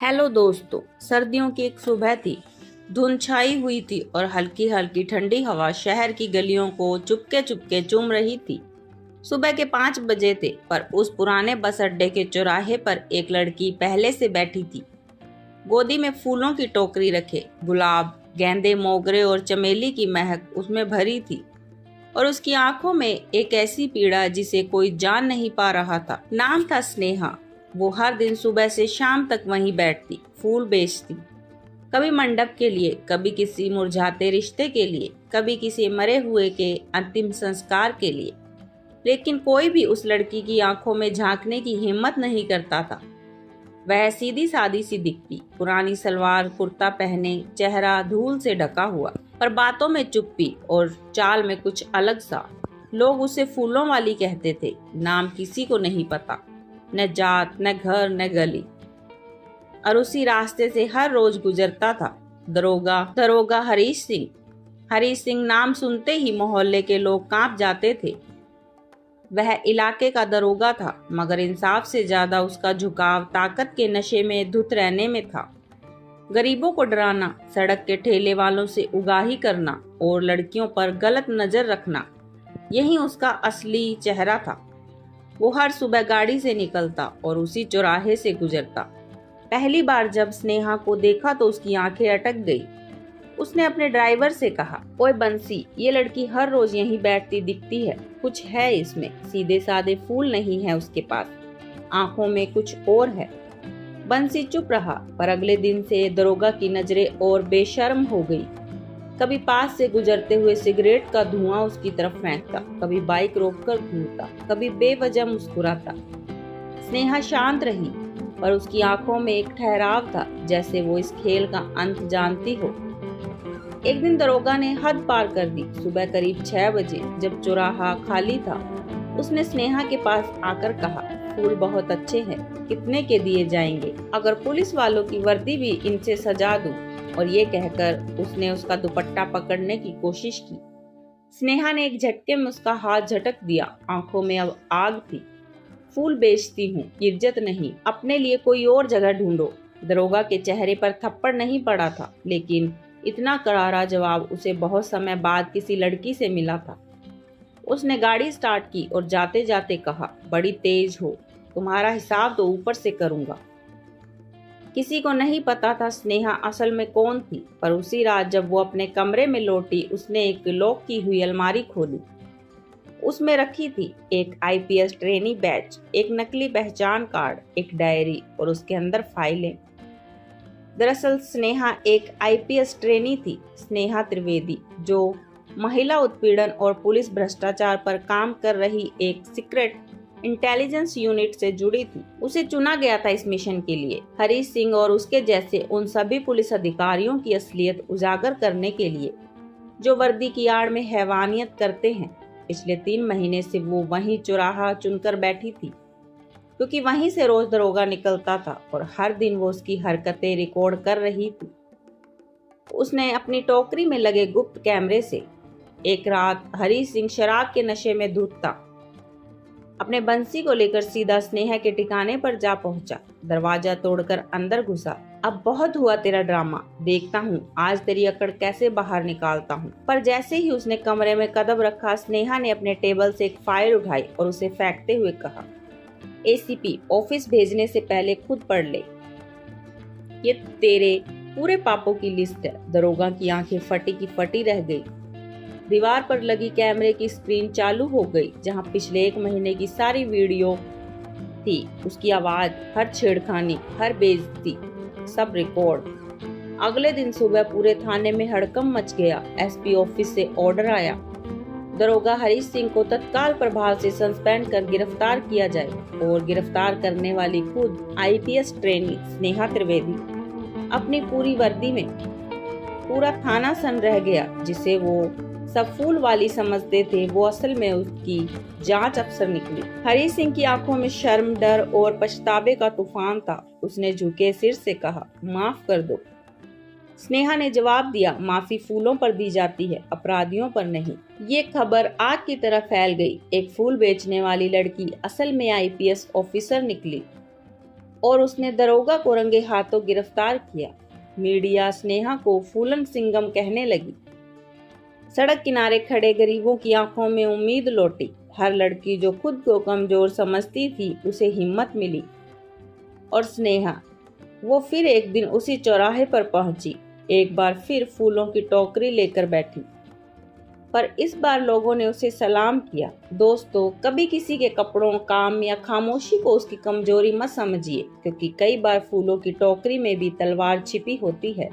Hello दोस्तों। सर्दियों की एक सुबह थी। धुंध छाई हुई थी और हल्की हल्की ठंडी हवा शहर की गलियों को चुपके चुपके चूम रही थी। सुबह के 5 बजे थे, पर उस पुराने बस अड्डे के चौराहे पर एक लड़की पहले से बैठी थी। गोदी में फूलों की टोकरी रखे, गुलाब, गेंदे, मोगरे और चमेली की महक उसमें भरी थी। और उसकी आंखों में एक ऐसी पीड़ा जिसे कोई जान नहीं पा रहा था। नाम था स्नेहा। वो हर दिन सुबह से शाम तक वहीं बैठती, फूल बेचती। कभी मंडप के लिए, कभी किसी मुरझाते रिश्ते के लिए, कभी किसी मरे हुए के अंतिम संस्कार के लिए। लेकिन कोई भी उस लड़की की आंखों में झांकने की हिम्मत नहीं करता था। वह सीधी सादी सी दिखती, पुरानी सलवार कुर्ता पहने, चेहरा धूल से ढका हुआ, पर बातों में चुप्पी और चाल में कुछ अलग सा। लोग उसे फूलों वाली कहते थे। नाम किसी को नहीं पता, न जात, न घर, न गली। और उसी रास्ते से हर रोज गुजरता था दरोगा दरोगा हरीश सिंह। हरीश सिंह नाम सुनते ही मोहल्ले के लोग कांप जाते थे। वह इलाके का दरोगा था, मगर इंसाफ से ज्यादा उसका झुकाव ताकत के नशे में धुत रहने में था। गरीबों को डराना, सड़क के ठेले वालों से उगाही करना और लड़कियों पर गलत नजर रखना, यही उसका असली चेहरा था। वो हर सुबह गाड़ी से निकलता और उसी चौराहे से गुजरता। पहली बार जब स्नेहा को देखा तो उसकी आंखें अटक गई। उसने अपने ड्राइवर से कहा, ओए बंसी, ये लड़की हर रोज यहीं बैठती दिखती है, कुछ है इसमें। सीधे साधे फूल नहीं है उसके पास, आंखों में कुछ और है। बंसी चुप रहा, पर अगले दिन से दरोगा की नजरें और बेशर्म हो गई। कभी पास से गुजरते हुए सिगरेट का धुआं उसकी तरफ फेंकता, कभी बाइक रोककर घूरता, कभी बेवजह मुस्कुराता। स्नेहा शांत रही, पर उसकी आंखों में एक ठहराव था, जैसे वो इस खेल का अंत जानती हो। एक दिन दरोगा ने हद पार कर दी। सुबह करीब 6 बजे, जब चौराहा खाली था, उसने स्नेहा के पास आकर कहा, फूल बहुत अच्छे हैं, कितने के दिए जाएंगे? अगर पुलिस वालों की वर्दी भी इनसे सजा दूं। और ये कहकर उसने उसका दुपट्टा पकड़ने की कोशिश की। स्नेहा ने एक झटके में उसका हाथ झटक दिया। आंखों में अब आग थी। फूल बेचती हूँ, इज्जत नहीं, अपने लिए कोई और जगह ढूंढो। दरोगा के चेहरे पर थप्पड़ नहीं पड़ा था, लेकिन इतना करारा जवाब उसे बहुत समय बाद किसी लड़की से मिला था। उसने गाड़ी स्टार्ट की और जाते जाते कहा, बड़ी तेज हो, तुम्हारा हिसाब तो ऊपर से करूंगा। किसी को नहीं पता था स्नेहा असल में कौन थी, पर उसी रात जब वो अपने कमरे में लौटी, उसने एक लॉक की हुई अलमारी खोली। उसमें रखी थी एक आईपीएस ट्रेनी बैच, एक नकली पहचान कार्ड, एक डायरी और उसके अंदर फाइलें। दरअसल स्नेहा एक आईपीएस ट्रेनी थी, स्नेहा त्रिवेदी, जो महिला उत्पीड़न और पुलिस भ्रष्टाचार पर काम कर रही एक सीक्रेट इंटेलिजेंस यूनिट से जुड़ी थी। उसे चुना गया था इस मिशन के लिए, हरीश सिंह और उसके जैसे उन सभी पुलिस अधिकारियों की असलियत उजागर करने के लिए, जो वर्दी की आड़ में हैवानियत करते हैं। पिछले 3 महीने से वो वहीं चौराहा चुनकर बैठी थी, क्योंकि वहीं से रोज दरोगा निकलता था और हर दिन वो उसकी हरकतें रिकॉर्ड कर रही थी। उसने अपनी टोकरी में लगे गुप्त कैमरे से एक रात हरीश सिंह शराब के नशे में धुत था, अपने बंसी को लेकर सीधा स्नेहा के ठिकाने पर जा पहुंचा। दरवाजा तोड़कर अंदर घुसा। अब बहुत हुआ तेरा ड्रामा, देखता हूँ आज तेरी अकड़ कैसे बाहर निकालता हूँ। पर जैसे ही उसने कमरे में कदम रखा, स्नेहा ने अपने टेबल से एक फाइल उठाई और उसे फेंकते हुए कहा, एसीपी ऑफिस भेजने से पहले खुद पढ़ ले, ये तेरे पूरे पापों की लिस्ट है। दरोगा की आंखें फटी की फटी रह गई। दीवार पर लगी कैमरे की स्क्रीन चालू हो गई, जहां पिछले 1 महीने की सारी वीडियो थी। उसकी आवाज, हर छेड़खानी, हर बेइज्जती, सब रिकॉर्ड। अगले दिन सुबह पूरे थाने में हड़कंप मच गया। एसपी ऑफिस से ऑर्डर आया, दरोगा हरीश सिंह को तत्काल प्रभाव से सस्पेंड कर गिरफ्तार किया जाए। और गिरफ्तार करने वाली खुद आईपीएस ट्रेनी स्नेहा त्रिवेदी, अपनी पूरी वर्दी में। पूरा थाना सन रह गया। जिसे वो सब फूल वाली समझते थे, वो असल में उसकी जांच अफसर निकली। हरी सिंह की आंखों में शर्म, डर और पछतावे का तूफान था। उसने झुके सिर से कहा, माफ कर दो। स्नेहा ने जवाब दिया, माफी फूलों पर दी जाती है, अपराधियों पर नहीं। ये खबर आग की तरह फैल गई। एक फूल बेचने वाली लड़की असल में आईपीएस ऑफिसर निकली। और उसने दरोगा को रंगे हाथों गिरफ्तार किया। मीडिया स्नेहा को फूलन सिंगम कहने लगी। सड़क किनारे खड़े गरीबों की आंखों में उम्मीद लौटी। हर लड़की जो खुद को कमजोर समझती थी उसे हिम्मत मिली। और स्नेहा, वो फिर एक दिन उसी चौराहे पर पहुंची। एक बार फिर फूलों की टोकरी लेकर बैठी, पर इस बार लोगों ने उसे सलाम किया। दोस्तों, कभी किसी के कपड़ों, काम या खामोशी को उसकी कमजोरी मत समझिए, क्योंकि कई बार फूलों की टोकरी में भी तलवार छिपी होती है।